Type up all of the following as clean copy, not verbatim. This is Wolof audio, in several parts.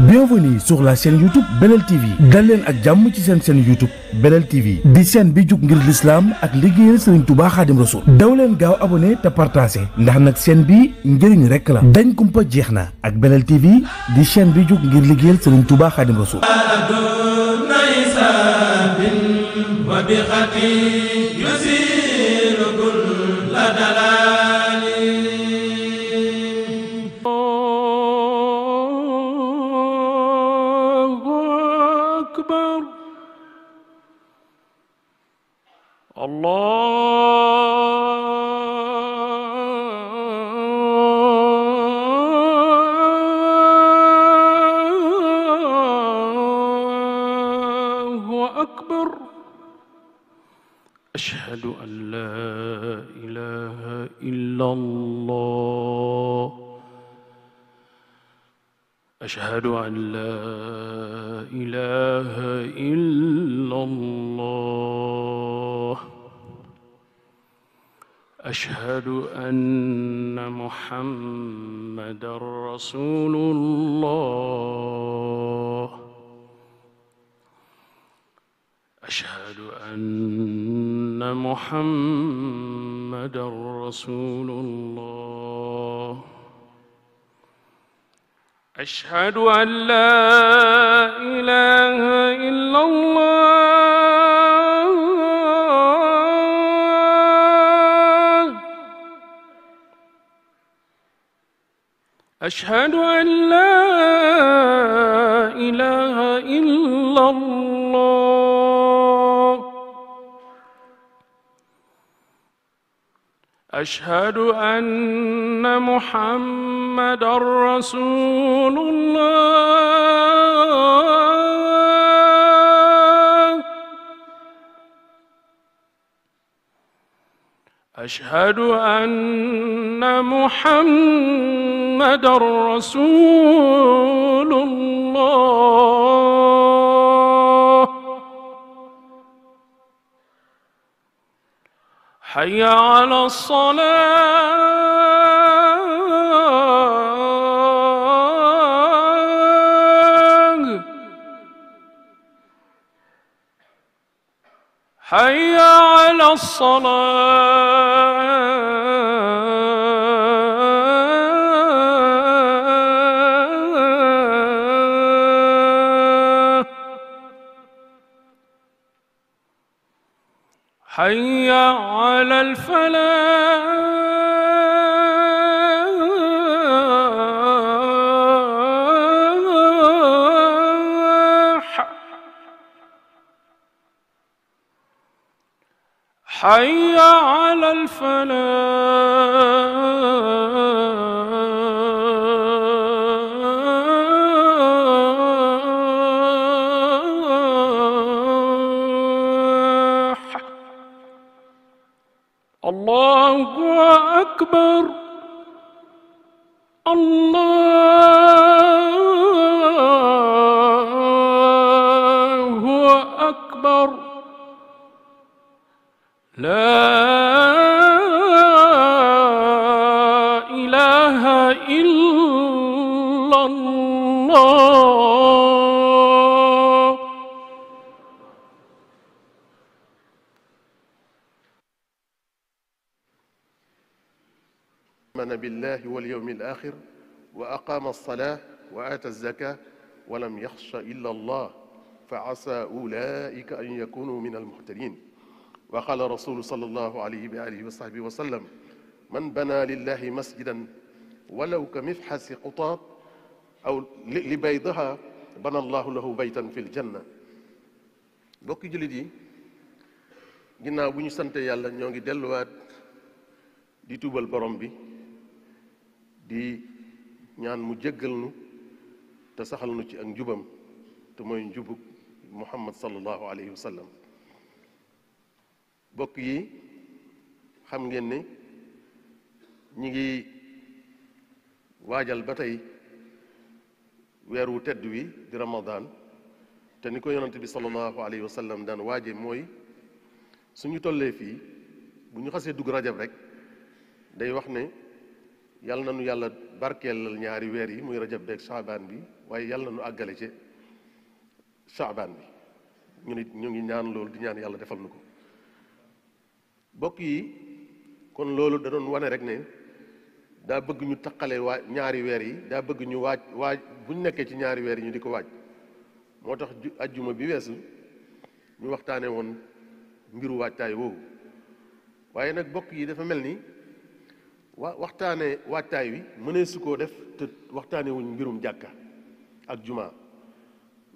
Bienvenue sur la chaîne YouTube Belel TV dal leen ak jàmm ci seen chaîne YouTube Belel TV di chaîne bi jug ngir l'islam ak liggéeyal Serigne Touba Khadim Rassoul daw leen gaaw abonné te partagé ndax nag chaîne bi njëriñ rek la dañ kumpa jeex na ak Belel TV di chaîne bi jug ngir liggéeyal Serigne Touba Khadim Rassoul. الله أكبر أشهد أن لا إله إلا الله أشهد أن لا إله إلا الله أشهد أن محمدا رسول الله أشهد أن محمدا رسول الله أشهد أن لا إله إلا الله أشهد أن لا إله إلا الله أشهد أن محمدا رسول الله أشهد أن محمدا رسول الله حي على الصلاة حي على الصلاة حي على الفلاح حي على الفلاح الله أكبر الله أكبر لا إله إلا الله آمن بالله واليوم الآخر وأقام الصلاة وآتى الزكاة ولم يخش إلا الله فعسى أولئك أن يكونوا من المهتدين وقال رسول صلى الله عليه وآله وصحبه وسلم من بنى لله مسجدا ولو كمفحص قطاط أو لبيضها بنى الله له بيتا في الجنة bokki jullit yi ginnaaw bu ñu sante yàlla ñoo ngi delluwaat di tuubal borom bi di ñaan mu jéggal nu te saxal nu ci ak njubam te mooy njubug Muhammad sallallahu alayhi wa sallam bokk yi xam ngeen ne ñi ngi waajal ba tey weer wu tedd wi di Ramadan te ni ko yonante bi sallallahu alayhi wa sallam daan waaje mooy suñu tollee fii bu ñu xasee dugg rajab rek day wax ne yàlla na nu yàlla barkeelal ñaari weer yi muy rajab beeg saabaan bi waaye yàlla nu àggale ci saabaan bi ñu nit ñu ngi ñaan loolu di ñaan yàlla defal na ko bokk yi kon loolu da doon wane rek ne daa bëgg ñu taqale ñaari weer yi daa bëgg ñu waaj bu ñu nekkee ci ñaari weer yi ñu di ko waaj moo tax ajjuma bi weesu ñu waxtaane woon mbiru waajtaay woowu waaye nag bokk yi dafa mel ni waxtaane waajtaay wi mënee su koo def te waxtaane wuñ mbirum jàkka ak juma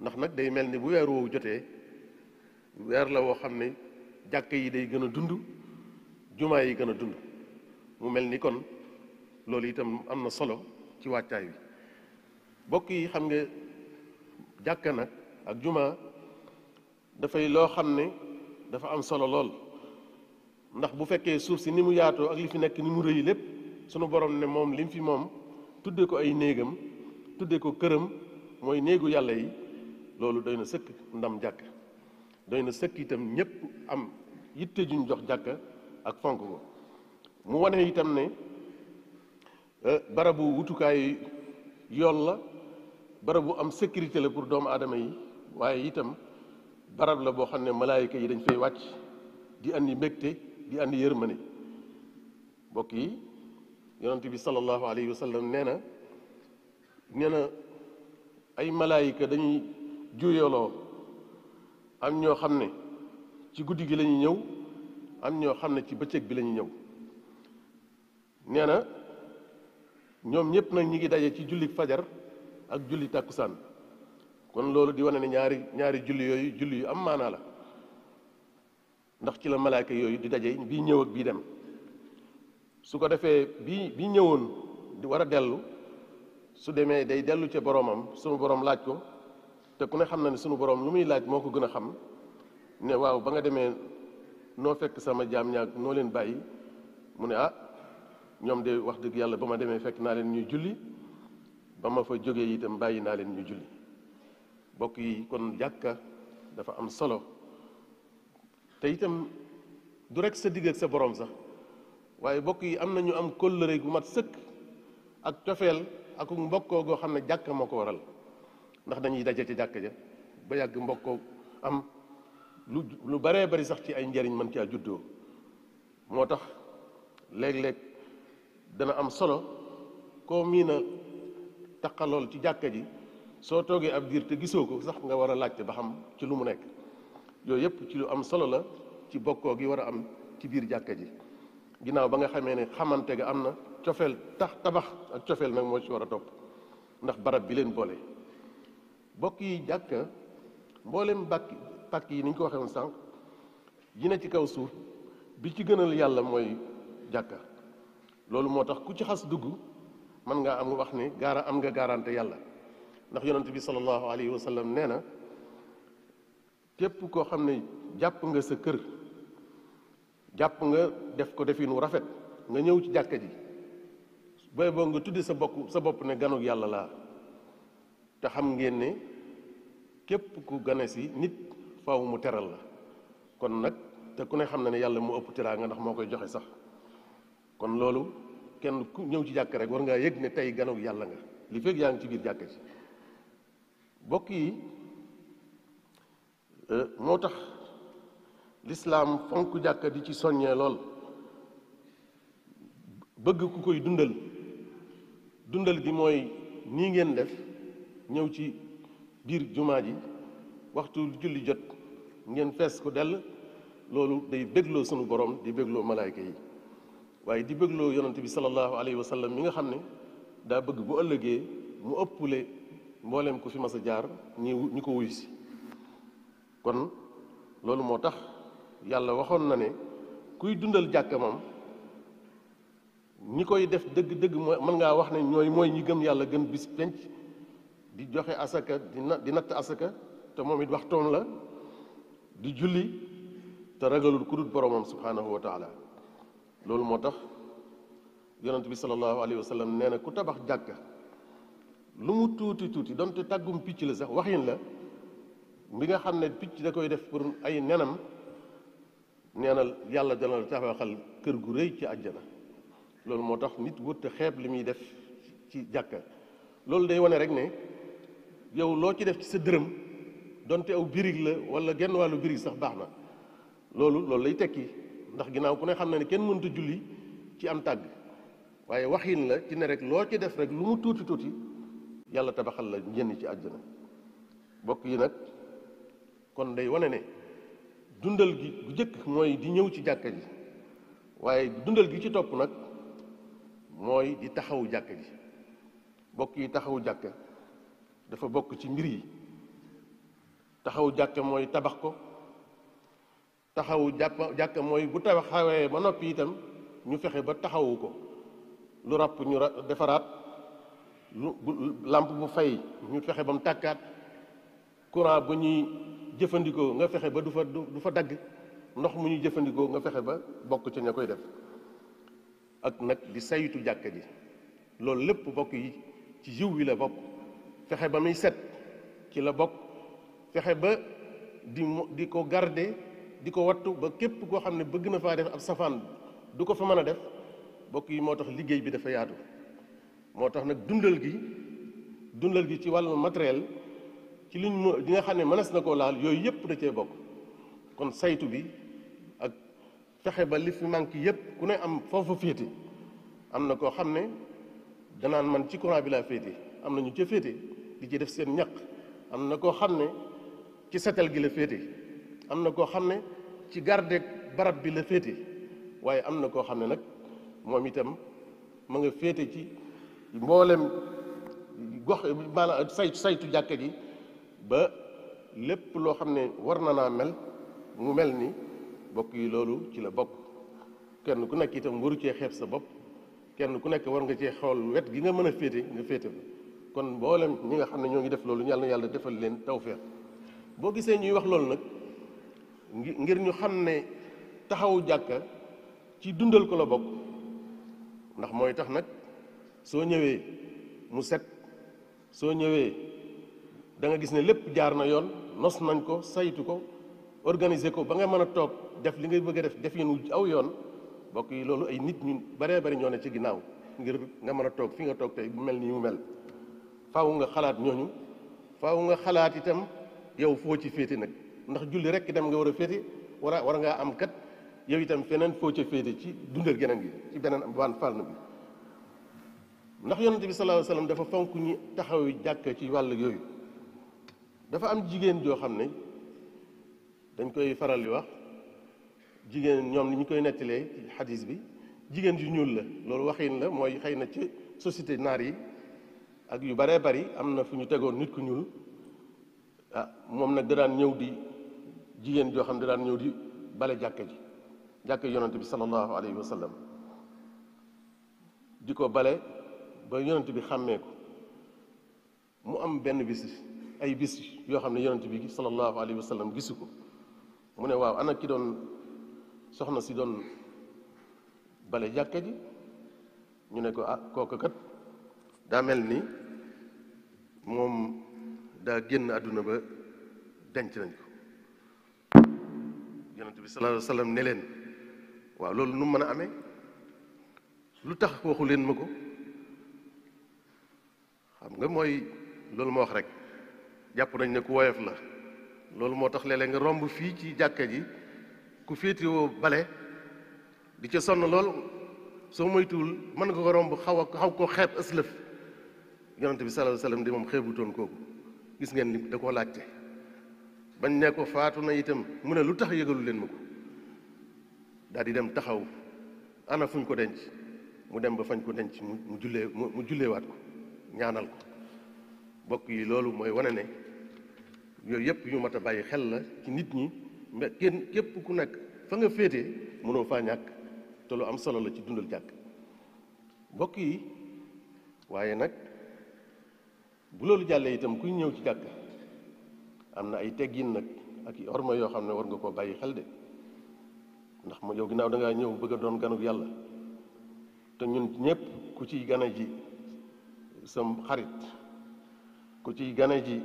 ndax nag day mel ni bu weer woowu jotee weer la woo xam ne jàkka yi day gën a dund juma yi gën a dund mu mel ni kon loolu itam am na solo ci waajtaay wi bokk yi xam nga jàkka nag ak juma dafay loo xam ne dafa am solo lool ndax bu fekkee suuf si ni mu yaatoo ak li fi nekk ni mu rëy lépp sunu borom ne moom lim fi moom tuddee ko ay néegam tuddee ko këram mooy néegu yàlla yi loolu doy na sëkk ndam jàkka doy na sëkk itam ñépp am yitte juñ jox jàkka ak fonk ko mu wane itam ne barabu wutukaay yoon la barabu am sécurité la pour doomu aadama yi waaye itam barab la boo xam ne malaayika yi dañ fay wàcc di andi mbégte di andi yërmande mbokk yi yonent bi sallallahu alayhi wa sallam nee na ay malaayika dañuy juyooloo am ñoo xam ne ci guddi gi la ñuy ñëw am ñoo xam ne ci bëccëg bi la ñuy ñëw nee na ñoom ñëpp nag ñi ngi daje ci julli fajar ak julli tàkkusaan kon loolu di wane ne ñaari julli yooyu julli yu am maanaa la ndax ci la malaaka yooyu di daje bii ñëw ak bii dem su ko defee bii ñëwoon di war a dellu su demee day dellu ca boroomam sunu boroom laaj ko te ku ne xam na ne sunu boroom lu muy laaj moo ko gën a xam ne waaw ba nga demee noo fekk sama jaam ñaag noo leen bàyyi mu ne ñoom de wax dëgg yàlla ba ma demee fekk naa leen ñuy julli ba ma fa jógee itam bàyyi naa leen ñuy julli bokk yi kon jàkka dafa am solo te itam du rek sa digg ak sa borom sax waaye bokk yi am na ñu am kóllëre gu mat sëkk ak cofeel ak mbokkoo goo xam ne jàkka moo ko waral ndax dañuy daje ci jàkka ja ba yàgg mbokkoo am lu baree bari sax ci ay njariñ mën caa juddoo moo tax léeg-léeg dana am solo koo miina taqalool ci jàkka ji soo toogee ab diir te gisoo ko sax nga war a laajte ba xam ci lu mu nekk yooyu yëpp ci lu am solo la ci bokkoo gi war a am ci biir jàkka ji ginnaaw ba nga xamee ne xamante ga am na cofeel tabax ak cofeel nag moo ci war a topp ndax barab bi leen boole bokk yi jàkka mboolem pàkk yi ni ñu ko waxee woon sànq yi ne ci kaw suuf bi ci gënal yàlla mooy jàkka loolu moo tax ku ci xas dugg mën ngaa am wax ne am nga garanté yàlla ndax yonent bi sallallahu alayhi wa sallam nee na képp koo xam ne jàpp nga sa kër jàpp nga def ko definu rafet nga ñëw ci jàkka ji booy boo nga tudde sa bopp ne ganug yàlla laa te xam ngeen ne képp ku gane si nit faaw mu teral la kon nag te ku ne xam na ne yàlla mu ëpp teraanga ndax moo koy joxe sax kon loolu kenn ku ñëw ci jàkka rek war ngaa yëg ne tey ganug yàlla nga li fekk yaa ngi ci biir jàkka ji bokk yi moo tax lislaam fonk jàkka di ci soññee lool bëgg ku koy dundal gi mooy nii ngeen def ñëw ci biir jumaa ji waxtu julli jot ngeen fees ko dell loolu day bégloo sunu borom di bégloo malaayka yi waaye di bégloo yonent bi sallallahu alayhi wa sallam mi nga xam ne daa bëgg bu ëllëgee mu ëppule mboolem ku fi mas a jaar ñi ko wuyu si kon loolu moo tax yàlla waxoon na ne kuy dundal jàkka moom ñi koy def dëgg-dëgg mën ngaa wax ne mooy ñi gëm yàlla gën bis penc di joxe asaka di natt asaka te moom it waxtoom la di julli te ragalul ku dul boromam subhanahu wa taala loolu moo tax yonent bi sallallahu alayhi wa sallam nee na ku tabax jàkka lu mu tuuti tuuti donte tàggum picc la sax waxin la bi nga xam ne picc da koy def pour ay nenam nee na yàlla dana tabaxal kër gu rëy ci àjjana loolu moo tax nit wut xeeb li muy def ci jàkka. loolu day wane rek ne yow loo ci def ci sa dërëm donte aw birig la wala genn wàllu birig sax baax na loolu lay tekki ndax ginnaaw ku ne xam na ne kenn mënta julli ci am tàgg waaye waxin la ci ne rek loo ci def rek lu mu tuuti tuuti yàlla tabaxal la njënn ci àjjana. bokk yi nag kon day wane ne dundal gi bu jëkk mooy di ñëw ci jàkka ji waaye dundal gi ci topp nag mooy di taxawu jàkka ji. bokk yi taxawu jàkka dafa bokk ci mbir yi. taxawu jàkka mooy tabax ko, taxawu jàkka mooy bu tabaxawee ba noppi itam ñu fexe ba taxawu ko, lu ràpp ñu defaraat, lu làmp bu fay ñu fexe ba mu tàkkaat, courant bu ñuy jëfandikoo nga fexe ba du fa dagg, ndox mu ñuy jëfandikoo nga fexe ba bokk ca ña koy def, ak nag di saytu jàkka ji. loolu lépp bokk yi ci jiw wi la bokk. fexe ba muy set ci la bokk. fexe ba di ko garder di ko wattu ba képp koo xam ne bëgg na faa def ab safaan du ko fa mën a def. bokk yi moo tax liggéey bi dafa yaatu. moo tax nag dundal gi ci wàllu matériel ci li nga xam ne mënees na koo laal yooyu yëpp da cee bokk. kon saytu bi ak fexe ba li fi manque yëpp ku ne am foofu féete. am na koo xam ne danaan man ci courant bi laa féete, am na ñu ca féete di ci def seen ñaq. am na koo xam ne ci setal gi la féete, am na koo xam ne ci garde barab bi la féete, waaye am na koo xam ne nag moom itam ma nga féete ci mboolem gox maanaam saytu jàkka ji ba lépp loo xam ne war na naa mel mu mel ni. bokk yi loolu ci la bokk. kenn ku nekk itam waru cee xeeb sa bopp, kenn ku nekk war nga cee xool wet gi nga mën a féete nga féete fa. kon mboolem ñi nga xam ne ñoo ngi def loolu yàlla na yàlla defal leen tawfeex. boo gisee ñuy wax loolu nag ngir ñu xam ne taxawu jàkka ci dundal ko la bokk, ndax mooy tax nag soo ñëwee mu set, soo ñëwee da nga gis ne lépp jaar na yoon, nos nañ ko, saytu ko, organiser ko ba nga mën a toog def li ngay bëgg a def yéen aw yoon. bokk yi loolu ay nit ñu baree bari ñoo ne ci ginnaaw ngir nga mën a toog fi nga toog tey bu mel nii mu mel. faaw nga xalaat ñooñu, faaw nga xalaat itam yow foo ci féete nag, ndax julli rek dem nga war a féete war ngaa am kat yow itam feneen foo ca féete ci dundal geneen gi ci beneen waan fànn bi. ndax yonente bi sallallahu alayhi wasallam dafa fonk ñi taxaw jàkka ci wàll yooyu. dafa am jigéen joo xam ne dañ koy faral di wax jigéen, ñoom ni ñu koy nettalee ci xadis bi, jigéen ju ñuul la. loolu waxin la, mooy xëy na ci société naar yi ak yu baree bari am na fu ñu tegoon nit ku ñuul. moom nag da daan ñëw di jigéen joo xam ne da daan ñëw di bale jàkka ji, jàkka yonent bi sallallahu alayhi wa sallam, di ko bale ba yonent bi xàmmee ko. mu am benn bis, ay bis yoo xam ne yonent bi sallallahu alayhi wa sallam gisu ko. mu ne waaw ana ki doon soxna si doon bale jàkka ji. ñu ne ko kooku kat daa mel ni moom daa génn àdduna ba denc nañ ko. yonent bi sallallahu alayhi wa sallam ne leen waaw loolu nu mën a amee, lu tax waxu leen ma ko. xam nga mooy loolu ma wax rek, jàpp nañ ne ku woyof la. loolu moo tax léeg-léeg nga romb fii ci jàkka ji ku féetewoo bale di ca sonn lool, soo moytuwul mën nga ko romb xaw ko xeeb ëslëf. yonent bi sallallahu alayhi wa sallam di moom xeebutoon kooku. gis ngeen ni da koo laajte bañ ne ko faatu na itam mu ne lu tax yëgalu leen ma ko. daal di dem taxaw ana fuñ ko denc, mu dem ba fañ ko denc mu julleewaat ko, ñaanal ko. bokk yi loolu mooy wane ne yooyu yëpp yu mat a bàyyi xel la ci nit ñi. mais képp ku nekk fa nga féete mënoo faa ñàkk, te lu am solo la ci dundal jàkk. bokk yi waaye nag bu loolu jàllee itam kuy ñëw ci jàkk am na ay teggin nag ak i orma yoo xam ne war nga koo bàyyi xel de. ndax ma yow ginnaaw da ngaa ñëw bëgg a doon ganug yàlla, te ñun ñëpp ku ciy gane ji sam xarit, ku ciy gane ji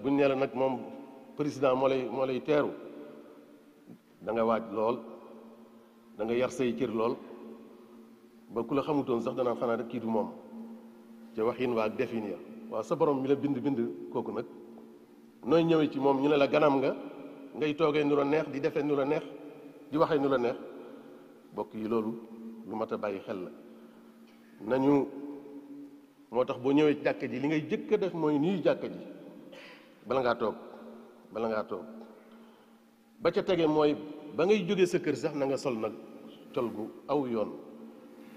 buñ ne la nag moom président moo lay teeru, da nga waaj lool, da nga yar say cër lool. ba ku la xamutoon sax danaan xanaa rek kii du moom ca waxin waa ak defin ya. waaw sa borom mi la bind kooku nag nooy ñëwee ci moom ñu ne la ganam nga ngay toogee nu la neex di defee nu la neex di waxee nu la neex bokk yi loolu lu mat a bàyyi xel la. nañu moo tax boo ñëwee ci jàkka ji li ngay jëkk a def mooy nuyu jàkka ji bala ngaa toog ba ca tege mooy ba ngay jógee sa kër sax na nga sol nag col gu aw yoon.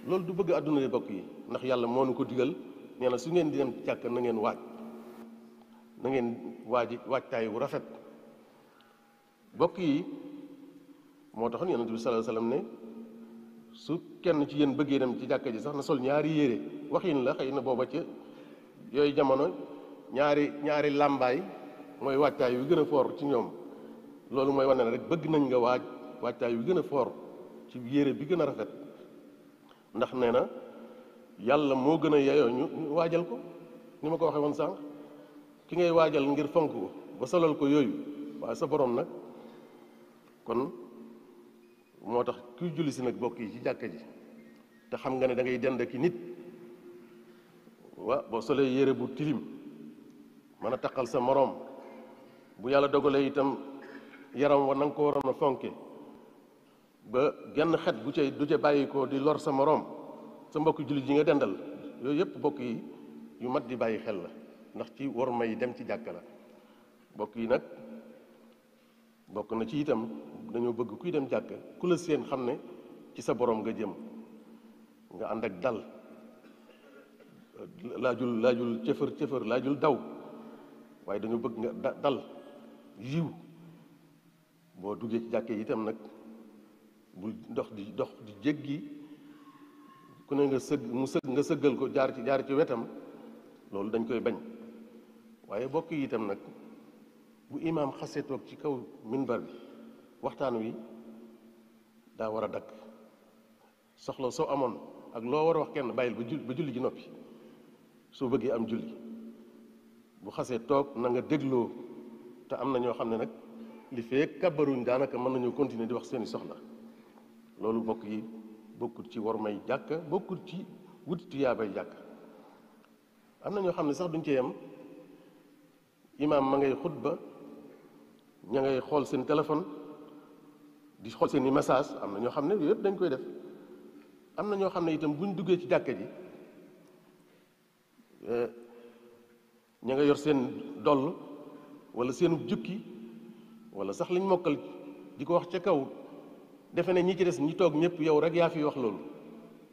loolu du bëgg àdduna yi bokk yi ndax yàlla moo nu ko digal nee na su ngeen di dem jàkk na ngeen waajtaay wu rafet bokk yi. moo tax Yonent bi sallallahu alayhi wasallam ne su kenn ci yéen bëggee dem ci jàkka ji sax na sol ñaari yére waxin la xëy na booba ca yooyu jamono ñaari làmbaay mooy waajtaay yu gën a foor ci ñoom. loolu mooy wane ne rek bëgg nañ nga waajtaay yu gën a foor ci yére bi gën a rafet ndax nee na yàlla moo gën a yeyoo ñu waajal ko ni ma ko waxee woon sànq ki ngay waajal ngir fonk ko ba solal ko yooyu waaye sa borom nag kon moo tax kuy julli si nag bokk yi ci jàkka ji te xam nga ne da ngay dend ki nit boo solee yére bu tilim mën a taqal sa moroom bu yàlla dogalee itam yaram wa na nga ko waroon a fonke ba genn xet du ca bàyyi ko di lor sa moroom sa mbokk jullit yi nga dendal yooyu yëpp bokk yi yu mat di bàyyi xel la ndax ci war may dem ci jàkka la bokk yi nag bokk na ci itam dañoo bëgg kuy dem jàkka ku la seen xam ne ci sa borom nga jëm nga ànd ak dal laajul cëfër laajul daw waaye dañoo bëgg nga dal yiw boo duggee ci jàkke itam nag bul dox di jéggi ku ne nga sëggal ko jaar ci wetam loolu dañ koy bañ waaye bokk yi itam nag bu imaam xasee toog ci kaw minbar bi waxtaan wi daa war a dakk soxla soo amoon ak loo war a wax kenn bàyyil ba julli ji noppi soo bëggee am julli bu xasee toog na nga dégloo te am na ñoo xam ne nag li fee kabaruñ daanaka mën nañoo continuer di wax seeni soxla loolu bokk yi bokkul ci war may jàkka bokkul ci wut tiyaabay jàkka am na ñoo xam ne sax duñ ci yem imaam ma ngay xutba ña ngay xool seen téléphone di xool seen i message am na ñoo xam ne yooyu yëpp dañ koy def am na ñoo xam ne itam buñ duggee ci jàkka ji ña nga yor seen doll wala seenu jukki wala sax liñ mokkal di ko wax ca kaw defe ne ñi ci des ñi toog ñëpp yow rek yaa fi wax loolu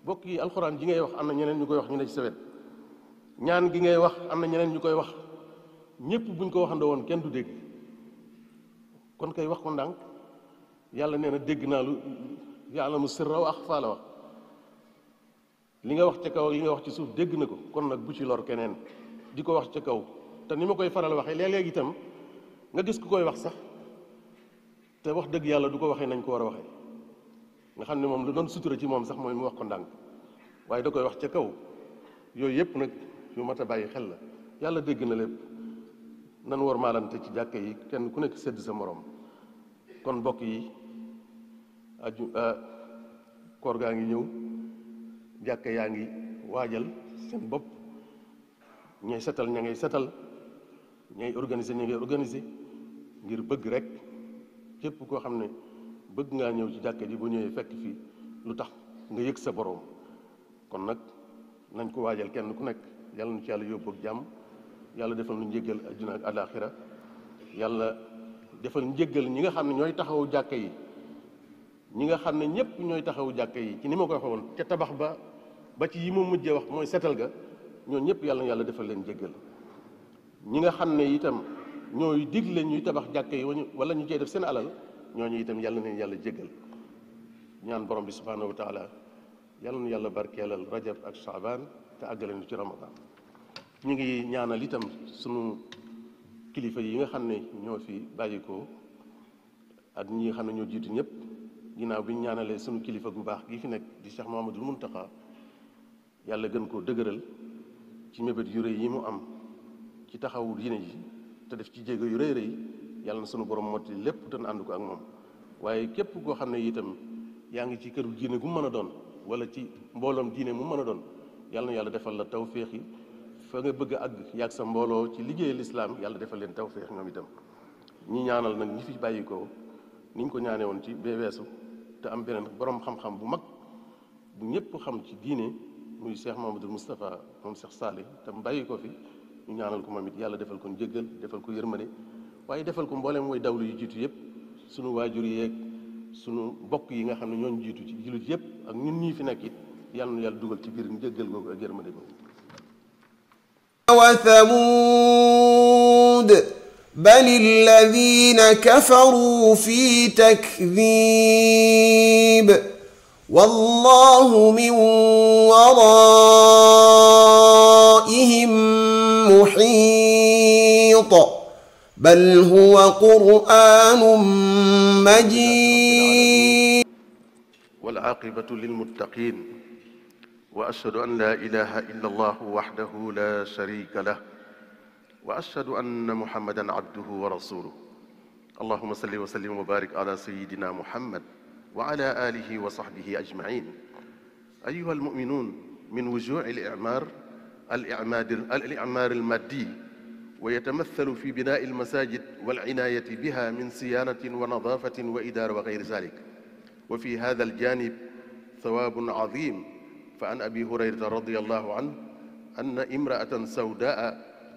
bokk yi alxuraan ji ngay wax am na ñeneen ñu koy wax ñu ne ci sa wet ñaan gi ngay wax am na ñeneen ñu koy wax ñëpp buñ ko waxandoo woon kenn du dégg kon kay wax ko ndànk yàlla nee na dégg naa lu ya'lamu sirra wa axfaa la wax li nga wax ca kaw ak li nga wax ci suuf dégg na ko kon nag bu ci lor keneen di ko wax ca kaw te ni ma koy faral waxee léeg-léeg itam nga gis ku koy wax sax te wax dëgg yàlla du ko waxee nañ ko war a waxee nga xam ne moom lu doon sutura ci moom sax mooy mu wax ko ndànk waaye da koy wax ca kaw yooyu yëpp nag yu mat a bàyyi xel la yàlla dégg na lépp nan war maalante ci jàkka yi kenn ku nekk sedd sa morom kon mbokk yi koor gaa ngi ñëw jàkka yaa ngi waajal seen bopp ñay setal ña ngay setal ñay organiser ña ngay organiser ngir bëgg rek képp koo xam ne bëgg ngaa ñëw ci jàkka ji bu ñëwee fekk fii lu tax nga yëg sa borom kon nag nañ ko waajal kenn ku nekk yàlla nu ci yàlla yóbbu ak jàmm yàlla defal nu njéggal adduna ak àllaaxira yàlla defal njéggal ñi nga xam ne ñooy taxawu jàkka yi ñi nga xam ne ñëpp ñooy taxawu jàkka yi ci ni ma ko waxee woon ca tabax ba ci yi ma mujjee wax mooy setal ga ñooñu ñëpp yàlla na yàlla defal leen njéggal ñi nga xam ne itam ñooy digle ñuy tabax jàkka yi wala ñu cey def seen alal ñooñu itam yàlla neen yàlla jéggal ñaan borom bi subhaanahu wa taala yàlla na yàlla barkeelal rajab ak shaaban te àggale ñu ci ramadan ñu ngi ñaanal itam sunu kilifa yi nga xam ne ñoo fi bàyyikoo ak ñi nga xam ne ñoo jiitu ñëpp ginnaaw bi ñu ñaanalee sunu kilifa gu baax gi fi nekk di Cheikh Mouhamadoul Mountakha yàlla gën koo dëgëral ci mébét yu rëy yi mu am ci taxawu diine ji te def ci jéego yu rëy rëy yàlla na sunu borom mottali lépp te ànd ko ak moom waaye képp koo xam ne itam yaa ngi ci këru diine gu mu mën a doon wala ci mbooloom diine mu mën a doon yàlla na yàlla defal la tawféex yi fa nga bëgg a àgg yàgg sa mbooloo ci liggéey lislaam yàlla defal leen tawféex ñoom itam ñi ñaanal nag ñi fi bàyyi ko ni ñu ko ñaane woon ci bee weesu te am beneen borom xam-xam bu mag bu ñëpp xam ci diine muy Cheikh Mamadou Moustapha moom Cheikh Salih te mu bàyyi ko fi ñu ñaanal ko moom it yàlla defal ko njëggal defal ko yërmande waaye defal ko mbooleem mooy dawlu yu jiitu yëpp sunu waajur yeeg sunu mbokk yi nga xam ne ñooñu jiitu ci jullit yëpp ak ñun ñii fi nekk it yàlla na yàlla dugal ci biir njëggal googu ak yërmande googu. wa Thamud bal alladhina kafaru fi takdhib wallahu min waraihim muhit bal huwa qur'anun majid wal aqibatu lil muttaqin wa ashhadu an la ilaha illa allah wahdahu la sharika lah wa ashhadu anna muhammadan abduhu wa rasuluhu allahumma salli wa sallim wa barik ala sayyidina muhammad wa ala alihi wa sahbihi ajma'in ayyuha almu'minun min wujuh al-i'mar al-maddi ويتمثل في بناء المساجد والعناية بها من صيانة ونظافة وإدارة وغير ذلك وفي هذا الجانب ثواب عظيم فعن أبي هريرة رضي الله عنه أن امرأة سوداء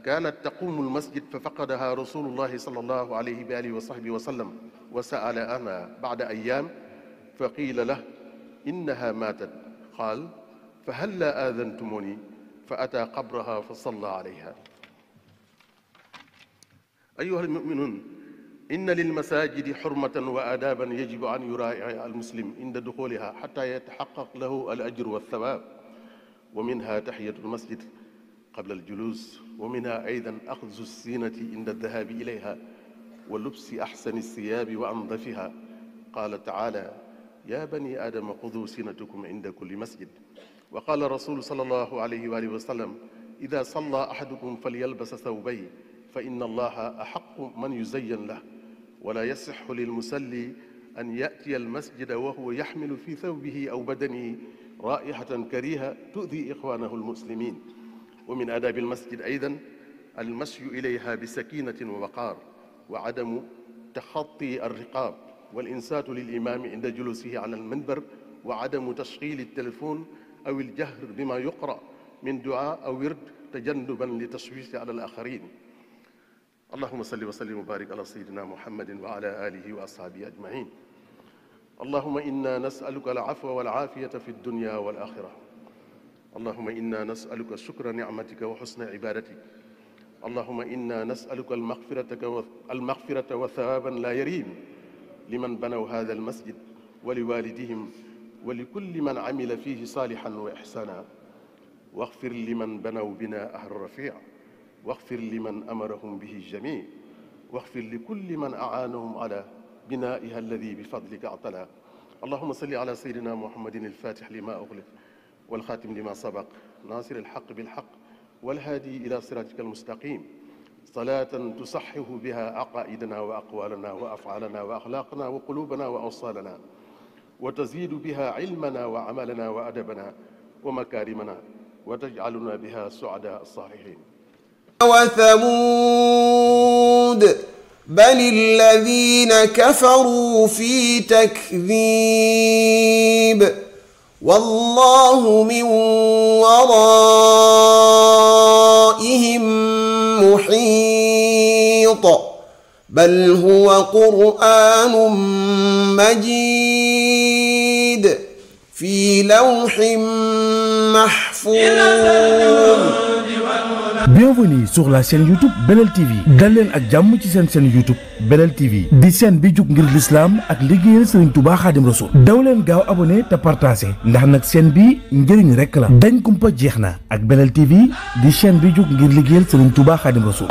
كانت تقوم المسجد ففقدها رسول الله صلى الله عليه وآله وصحبه وسلم وسأل عنها بعد أيام فقيل له إنها ماتت قال فهلا آذنتموني فأتى قبرها فصلى عليها أيها المؤمنون إن للمساجد حرمة وآدابا يجب أن يراعيها المسلم عند دخولها حتى يتحقق له الأجر والثواب ومنها تحية المسجد قبل الجلوس ومنها أيضا أخذ الزينة عند الذهاب إليها ولبس أحسن الثياب وأنظفها قال تعالى يا بني آدم خذوا زينتكم عند كل مسجد وقال الرسول صلى الله عليه وآله وسلم إذا صلى أحدكم فليلبس ثوبين فإن الله أحق من يزين له ولا يصح للمصلي أن يأتي المسجد وهو يحمل في ثوبه أو بدنه رائحة كريهة تؤذي إخوانه المسلمين ومن آداب المسجد أيضا المشي إليها بسكينة ووقار وعدم تخطي الرقاب والإنصات للإمام عند جلوسه على المنبر وعدم تشغيل التلفون أو الجهر بما يقرأ من دعاء أو ورد تجنبا لتشويش على الآخرين اللهم صل وسلم وبارك على سيدنا محمد وعلى آله وأصحابه أجمعين اللهم إنا نسألك العفو والعافية في الدنيا والآخرة اللهم إنا نسألك شكر نعمتك وحسن عبادتك اللهم إنا نسألك المغفرة وثوابا لا يريم لمن بنوا هذا المسجد ولوالدهم ولكل من عمل فيه صالحا وإحسانا واغفر لمن بنوا بناءه الرفيع واغفر لمن أمرهم به الجميع واغفر لكل من أعانهم على بنائها الذي بفضلك أعطنا اللهم صل على سيدنا محمد الفاتح لما أغلق والخاتم لما سبق ناصر الحق بالحق والهادي إلى صراطك المستقيم صلاة تصحح بها عقائدنا وأقوالنا وأفعالنا وأخلاقنا وقلوبنا وأوصالنا وتزيد بها علمنا وعملنا وأدبنا ومكارمنا وتجعلنا بها سعداء الصالحين وثمود بل الذين كفروا في تكذيب والله من ورائهم محيط بل هو قرآن مجيد في لوح محفوظ. Bienvenue sur la chaîne YouTube Belel TV dal leen ak jàmm ci seen chaîne YouTube Belel TV di chaîne bi jug ngir l'islam ak liggéeyal Serigne Touba Khadim Rassoul daw leen gaaw abonné te partagé ndax nag chaîne bi njëriñ rekk la dañ kumpa jeex na ak Belel TV di chaîne bi jug ngir liggéeyal Serigne Touba Khadim Rassoul